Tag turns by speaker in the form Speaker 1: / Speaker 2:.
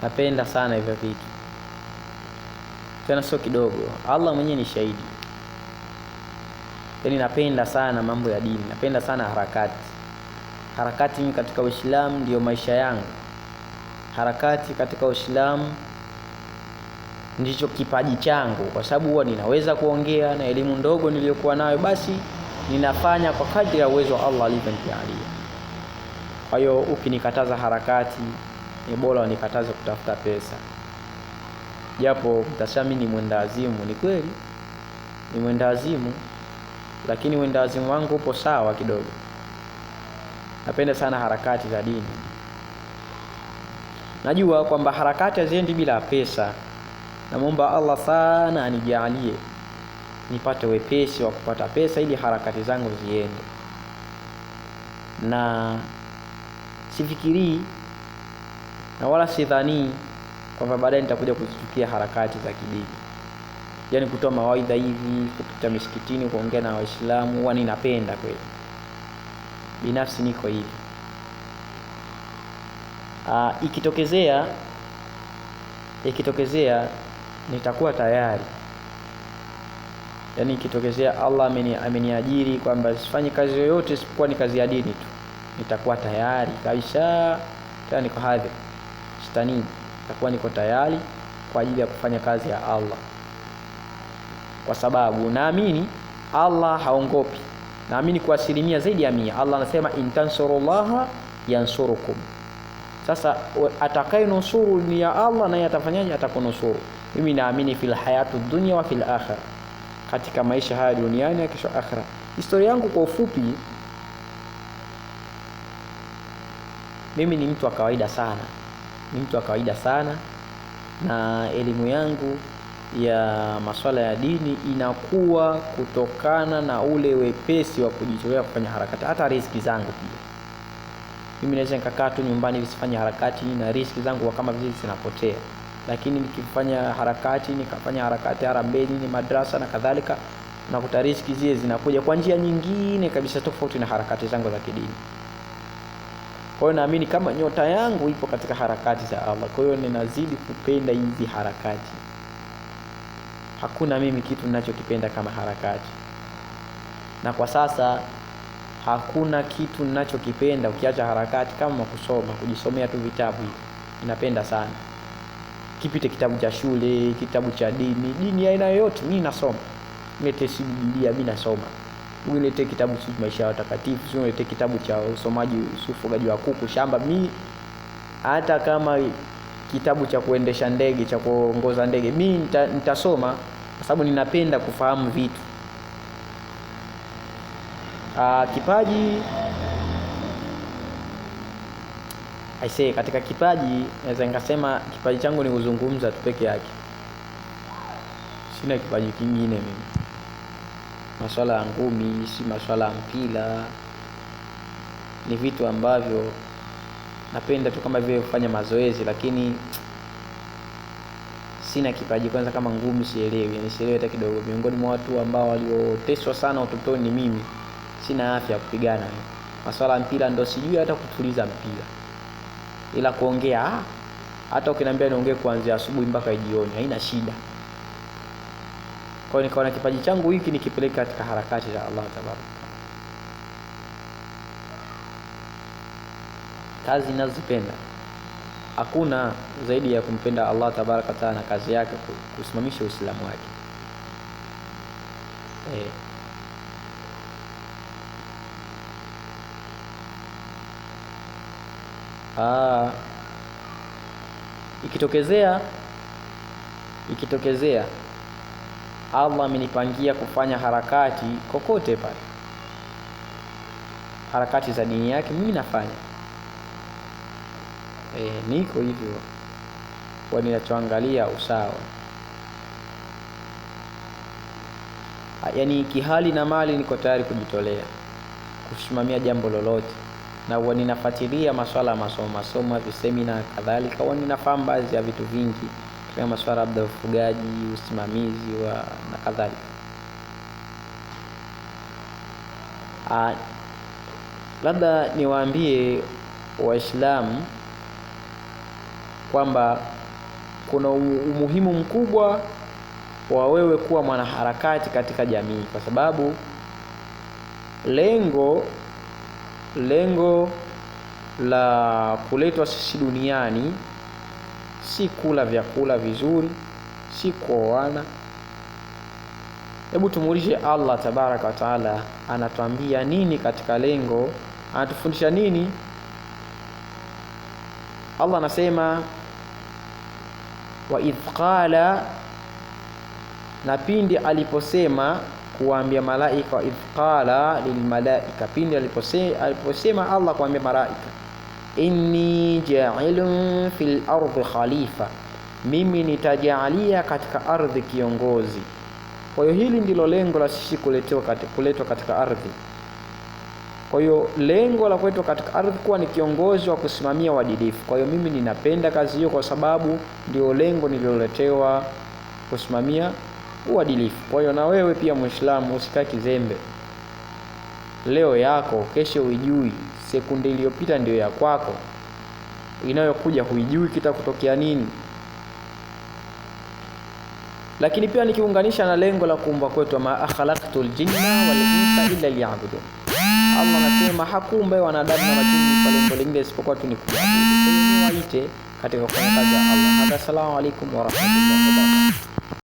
Speaker 1: napenda sana hivyo vitu, tena sio kidogo. Allah mwenyewe ni shahidi. Yaani napenda sana mambo ya dini, napenda sana harakati mimi katika Uislamu ndio maisha yangu. Harakati katika Uislamu ndicho kipaji changu, kwa sababu huwa ninaweza kuongea na elimu ndogo niliyokuwa nayo, basi ninafanya kwa kadri ya uwezo wa Allah alivyonijalia. Kwa hiyo ukinikataza harakati, ni bora unikataze kutafuta pesa. Japo mtasema mimi ni mwendawazimu, ni kweli ni mwendawazimu, lakini mwendawazimu wangu upo sawa kidogo. Napenda sana harakati za dini. Najua kwamba harakati haziendi bila pesa. Namuomba Allah sana anijalie nipate wepesi wa kupata pesa ili harakati zangu ziende. Na sifikiri na wala sidhani kwamba baadaye nitakuja kuzichukia harakati za kidini. Yaani kutoa mawaidha hivi, kupita misikitini kuongea na Waislamu, huwa ninapenda kweli. Binafsi niko hivi. Ikitokezea nitakuwa tayari. Yaani ikitokezea Allah ameniajiri kwamba sifanye kazi yoyote isipokuwa ni kazi ya dini tu, nitakuwa tayari kabisa. Tena niko hadhi sitani, nitakuwa niko tayari kwa ajili ya kufanya kazi ya Allah, kwa sababu naamini Allah haongopi. Naamini kwa asilimia zaidi ya 100. Allah anasema intansurullaha yansurukum. Sasa atakayenusuru ni ya Allah, na atafanyaje? Atakunusuru. Mimi naamini fil hayatu dunya wa fil akhirah, katika maisha haya duniani na kesho akhirah. Historia yangu kwa ufupi, mimi ni mtu wa kawaida sana, na elimu yangu ya masuala ya dini inakuwa kutokana na ule wepesi wa kujitolea kufanya harakati. Hata riziki zangu pia, mimi naweza nikakaa tu nyumbani nisifanye harakati na riziki zangu kama vile zinapotea. Lakini nikifanya harakati, nikafanya harakati harambeni, ni madrasa na kadhalika, nakuta riziki zile zinakuja kwa njia nyingine kabisa tofauti na harakati zangu za kidini. Kwa hiyo naamini kama nyota yangu ipo katika harakati za Allah, kwa hiyo ninazidi kupenda hizi harakati. Hakuna mimi kitu ninachokipenda kama harakati. Na kwa sasa hakuna kitu ninachokipenda ukiacha harakati kama kusoma, kujisomea tu vitabu hivi. Ninapenda sana. Kipite kitabu cha shule, kitabu cha dini aina yoyote mimi nasoma. Nilete Biblia mimi nasoma. Nilete kitabu cha maisha ya watakatifu, nilete kitabu cha usomaji ufugaji wa kuku shamba, mimi hata kama kitabu cha kuendesha ndege, cha kuongoza ndege, mimi nitasoma kwa sababu ninapenda kufahamu vitu. Kipaji katika kipaji naweza nikasema kipaji changu ni kuzungumza tu peke yake. Sina kipaji kingine mimi. Masuala ya ngumi, si masuala ya mpira, ni vitu ambavyo napenda tu kama vile kufanya mazoezi, lakini sina kipaji. Kwanza kama ngumi sielewi hata kidogo. Miongoni mwa watu ambao walioteswa sana utotoni ni mimi. Sina afya ya kupigana. Masuala ya mpira ndo sijui hata kutuliza mpira. Ila kuongea, hata ukiniambia niongee kuanzia asubuhi mpaka jioni, haina shida. Kwa hiyo nikaona kipaji changu hiki nikipeleka katika harakati za Allah tabaraka. Kazi ninazopenda, hakuna zaidi ya kumpenda Allah tabaraka taala na kazi yake, kusimamisha Uislamu wake. Ikitokezea Allah amenipangia kufanya harakati kokote pale, harakati za dini yake, mimi nafanya. Niko hivyo kwa ninachoangalia usawa. Yaani kihali na mali niko tayari kujitolea kusimamia jambo lolote, na huwa ninafuatilia masuala ya masomo, semina kadhalika. Huwa ninafahamu baadhi ya vitu vingi kama masuala ya ufugaji, usimamizi wa na kadhalika. Labda niwaambie Waislamu kwamba kuna umuhimu mkubwa wa wewe kuwa mwanaharakati katika jamii, kwa sababu lengo la kuletwa sisi duniani si kula vyakula vizuri, si kuoana. Hebu tumuulize Allah tabaraka wa taala anatuambia nini katika lengo, anatufundisha nini? Allah anasema wa idh qala, na pindi aliposema kuambia malaika, wa idh qala lil malaika, pindi aliposema Allah kuambia malaika, inni ja'ilun fil ardi khalifa, mimi nitajalia katika ardhi kiongozi. Kwa hiyo hili ndilo lengo la sisi kuletwa katika ardhi. Kwa hiyo lengo la kuletwa katika ardhi kuwa ni kiongozi wa kusimamia uadilifu. Kwa hiyo mimi ninapenda kazi hiyo kwa sababu ndio lengo nililoletewa, kusimamia uadilifu. Kwa hiyo na wewe pia Muislamu usikae kizembe. Leo yako kesho huijui, sekunde iliyopita ndio ya kwako, inayokuja huijui kitakutokea nini. Lakini pia nikiunganisha na lengo la kuumba kwetu, ma akhlaqtul jinna wal insa illa liya'budun, Allah anasema hakuumba wanadamu na majini kwa lengo lingine isipokuwa tu ni kuabudu. Kwa hiyo niwaite katika kufanya kazi ya Allah. Assalamu alaykum wa rahmatullahi wa barakatuh.